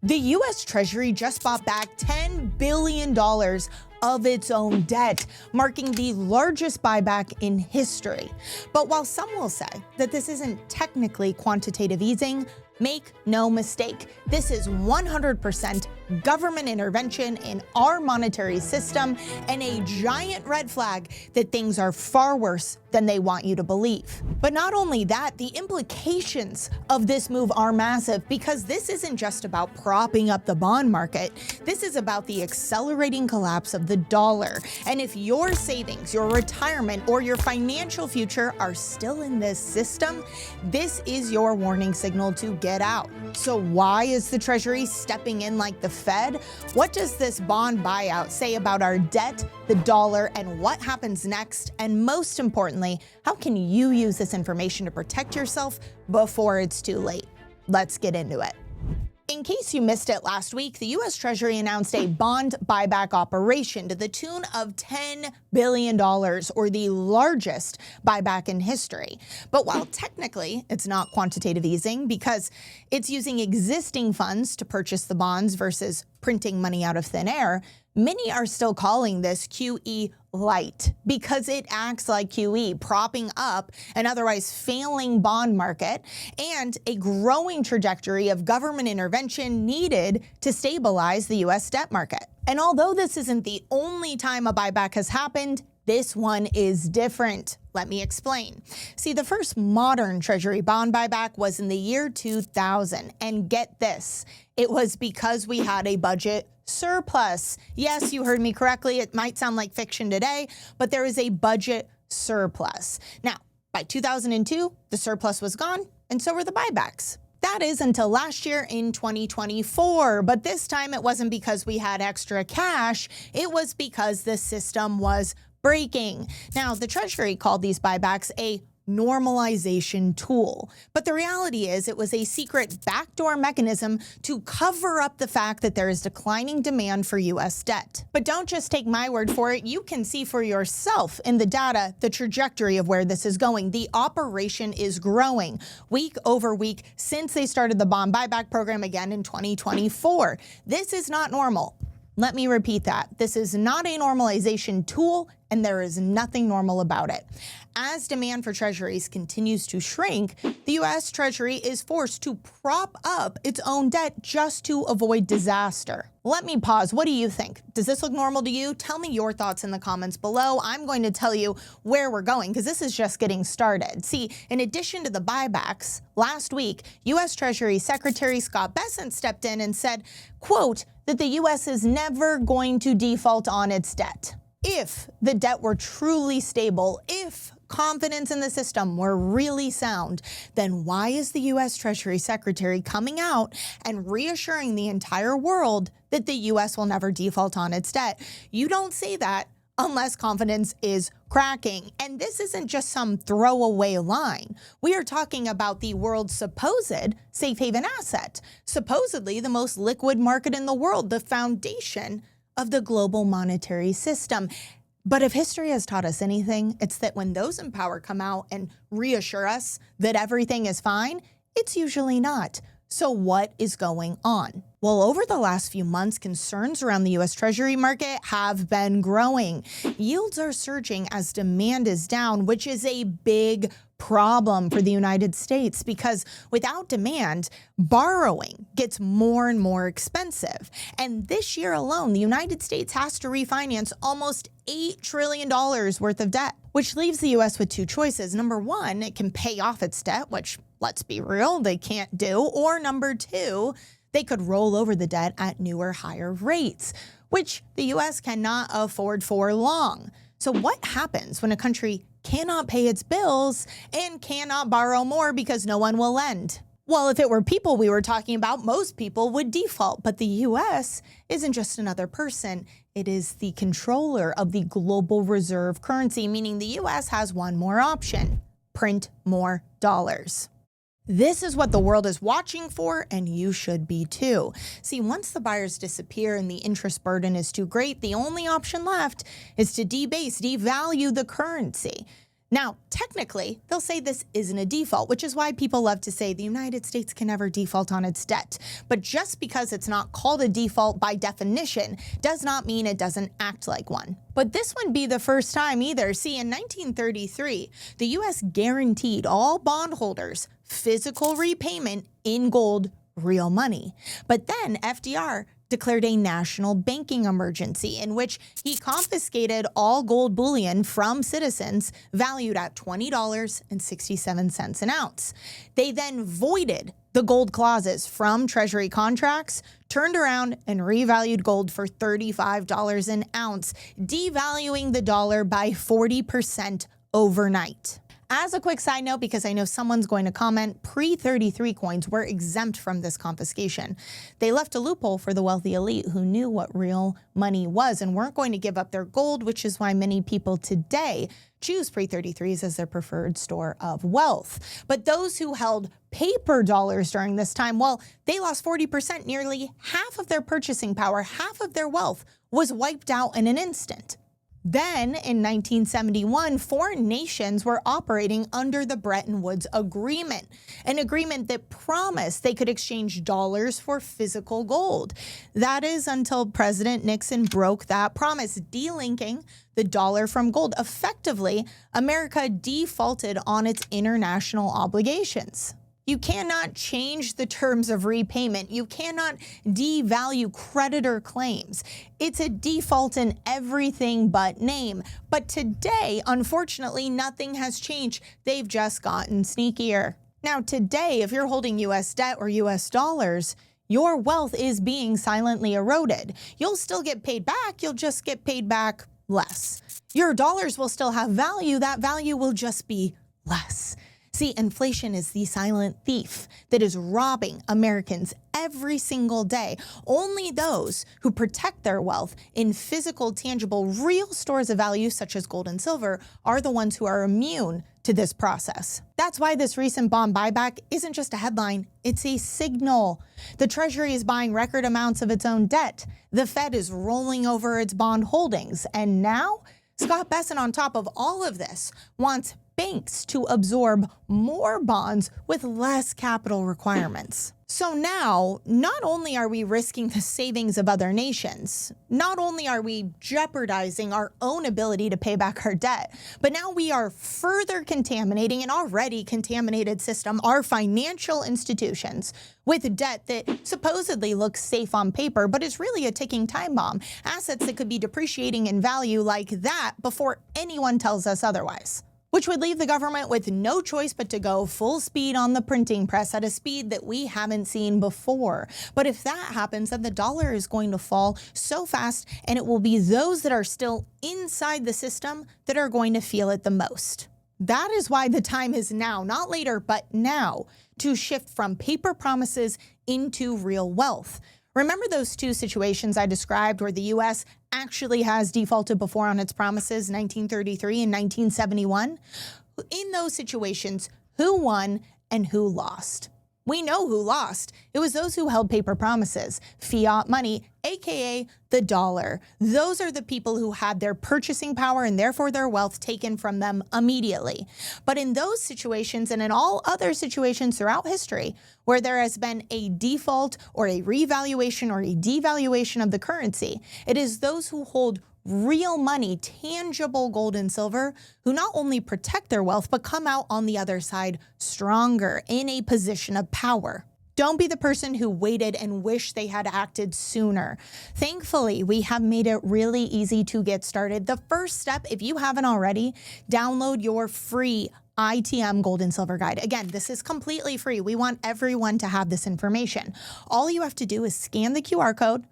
The U.S. Treasury just bought back $10 billion of its own debt, marking the largest buyback in history. But while some will say that this isn't technically quantitative easing, make no mistake, this is 100% government intervention in our monetary system and a giant red flag that things are far worse than they want you to believe. But not only that, the implications of this move are massive, because this isn't just about propping up the bond market. This is about the accelerating collapse of the dollar. And if your savings, your retirement, or your financial future are still in this system, this is your warning signal to get out. So why is the Treasury stepping in like the Fed? What does this bond buyout say about our debt, the dollar, and what happens next? And most importantly, how can you use this information to protect yourself before it's too late? Let's get into it. In case you missed it last week, the U.S. Treasury announced a bond buyback operation to the tune of $10 billion, or the largest buyback in history. But while technically it's not quantitative easing, because it's using existing funds to purchase the bonds versus printing money out of thin air, many are still calling this QE light because it acts like QE, propping up an otherwise failing bond market and a growing trajectory of government intervention needed to stabilize the U.S. debt market. And although this isn't the only time a buyback has happened, this one is different. Let me explain. See, the first modern Treasury bond buyback was in the year 2000. And get this, it was because we had a budget surplus. Yes, you heard me correctly. It might sound like fiction today, but there is a budget surplus. Now, by 2002, the surplus was gone, and so were the buybacks. That is until last year in 2024, but this time it wasn't because we had extra cash, it was because the system was breaking. Now, the Treasury called these buybacks a normalization tool, but the reality is it was a secret backdoor mechanism to cover up the fact that there is declining demand for U.S. debt. But don't just take my word for it. You can see for yourself in the data the trajectory of where this is going. The operation is growing week over week since they started the bond buyback program again in 2024. This is not normal. Let me repeat that. This is not a normalization tool, and there is nothing normal about it. As demand for treasuries continues to shrink, the U.S. Treasury is forced to prop up its own debt just to avoid disaster. Let me pause. What do you think? Does this look normal to you? Tell me your thoughts in the comments below. I'm going to tell you where we're going, because this is just getting started. See, in addition to the buybacks, last week, U.S. Treasury Secretary Scott Bessent stepped in and said, quote, that the U.S. is never going to default on its debt. If the debt were truly stable, if confidence in the system were really sound, then why is the U.S. Treasury Secretary coming out and reassuring the entire world that the U.S. will never default on its debt? You don't say that unless confidence is cracking. And this isn't just some throwaway line. We are talking about the world's supposed safe haven asset, supposedly the most liquid market in the world, the foundation of the global monetary system. But if history has taught us anything, it's that when those in power come out and reassure us that everything is fine, it's usually not. So what is going on? Well, over the last few months, concerns around the U.S. Treasury market have been growing. Yields are surging as demand is down, which is a big problem for the United States, because without demand, borrowing gets more and more expensive. And this year alone, the United States has to refinance almost $8 trillion worth of debt, which leaves the U.S. with two choices. Number one, it can pay off its debt, which, let's be real, they can't do. Or number two, they could roll over the debt at newer, higher rates, which the U.S. cannot afford for long. So what happens when a country cannot pay its bills and cannot borrow more because no one will lend? Well, if it were people we were talking about, most people would default. But the U.S. isn't just another person. It is the controller of the global reserve currency, meaning the U.S. has one more option: print more dollars. This is what the world is watching for, and you should be too. See, once the buyers disappear and the interest burden is too great, the only option left is to devalue the currency. Now, technically, they'll say this isn't a default, which is why people love to say the United States can never default on its debt. But just because it's not called a default by definition does not mean it doesn't act like one. But this wouldn't be the first time either. See, in 1933, the U.S. guaranteed all bondholders physical repayment in gold, real money. But then FDR declared a national banking emergency in which he confiscated all gold bullion from citizens valued at $20.67 an ounce. They then voided the gold clauses from Treasury contracts, turned around and revalued gold for $35 an ounce, devaluing the dollar by 40% overnight. As a quick side note, because I know someone's going to comment, pre-33 coins were exempt from this confiscation. They left a loophole for the wealthy elite who knew what real money was and weren't going to give up their gold, which is why many people today choose pre-33s as their preferred store of wealth. But those who held paper dollars during this time, well, they lost 40%, nearly half of their purchasing power, half of their wealth was wiped out in an instant. Then, in 1971, foreign nations were operating under the Bretton Woods Agreement, an agreement that promised they could exchange dollars for physical gold. That is until President Nixon broke that promise, delinking the dollar from gold. Effectively, America defaulted on its international obligations. You cannot change the terms of repayment. You cannot devalue creditor claims. It's a default in everything but name. But today, unfortunately, nothing has changed. They've just gotten sneakier. Now, today, if you're holding U.S. debt or U.S. dollars, your wealth is being silently eroded. You'll still get paid back. You'll just get paid back less. Your dollars will still have value. That value will just be less. See, inflation is the silent thief that is robbing Americans every single day. Only those who protect their wealth in physical, tangible, real stores of value, such as gold and silver, are the ones who are immune to this process. That's why this recent bond buyback isn't just a headline, it's a signal. The Treasury is buying record amounts of its own debt. The Fed is rolling over its bond holdings. And now, Scott Bessent, on top of all of this, wants banks to absorb more bonds with less capital requirements. So now, not only are we risking the savings of other nations, not only are we jeopardizing our own ability to pay back our debt, but now we are further contaminating an already contaminated system, our financial institutions, with debt that supposedly looks safe on paper, but is really a ticking time bomb. Assets that could be depreciating in value like that before anyone tells us otherwise. Which would leave the government with no choice but to go full speed on the printing press at a speed that we haven't seen before. But if that happens, then the dollar is going to fall so fast, and it will be those that are still inside the system that are going to feel it the most. That is why the time is now, not later, but now, to shift from paper promises into real wealth. Remember those two situations I described where the U.S. actually has defaulted before on its promises, 1933 and 1971? In those situations, who won and who lost? We know who lost. It was those who held paper promises, fiat money, aka the dollar. Those are the people who had their purchasing power and therefore their wealth taken from them immediately. But in those situations and in all other situations throughout history where there has been a default or a revaluation or a devaluation of the currency, it is those who hold real money, tangible gold and silver, who not only protect their wealth, but come out on the other side stronger in a position of power. Don't be the person who waited and wished they had acted sooner. Thankfully, we have made it really easy to get started. The first step, if you haven't already, download your free ITM Gold and Silver Guide. Again, this is completely free. We want everyone to have this information. All you have to do is scan the QR code,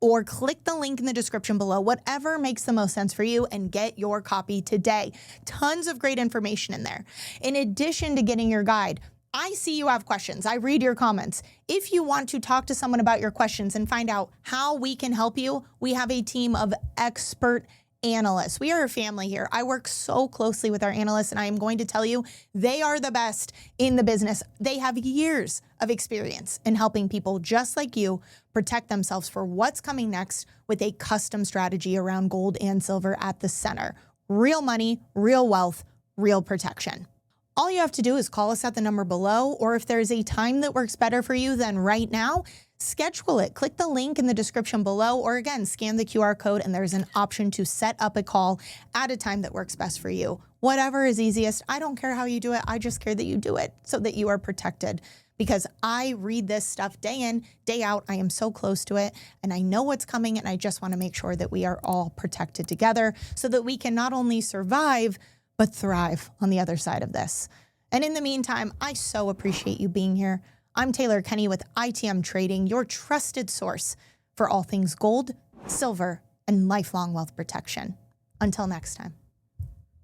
or click the link in the description below, whatever makes the most sense for you, and get your copy today. Tons of great information in there. In addition to getting your guide, I see you have questions. I read your comments. If you want to talk to someone about your questions and find out how we can help you, we have a team of expert analysts. We are a family here. I work so closely with our analysts, and I am going to tell you, they are the best in the business. They have years of experience in helping people just like you protect themselves for what's coming next with a custom strategy around gold and silver at the center. Real money, real wealth, real protection. All you have to do is call us at the number below, or if there's a time that works better for you than right now, schedule it. Click the link in the description below, or again, scan the QR code and there's an option to set up a call at a time that works best for you. Whatever is easiest. I don't care how you do it. I just care that you do it so that you are protected, because I read this stuff day in, day out. I am so close to it and I know what's coming, and I just want to make sure that we are all protected together so that we can not only survive, but thrive on the other side of this. And in the meantime, I so appreciate you being here. I'm Taylor Kenney with ITM Trading, your trusted source for all things gold, silver, and lifelong wealth protection. Until next time.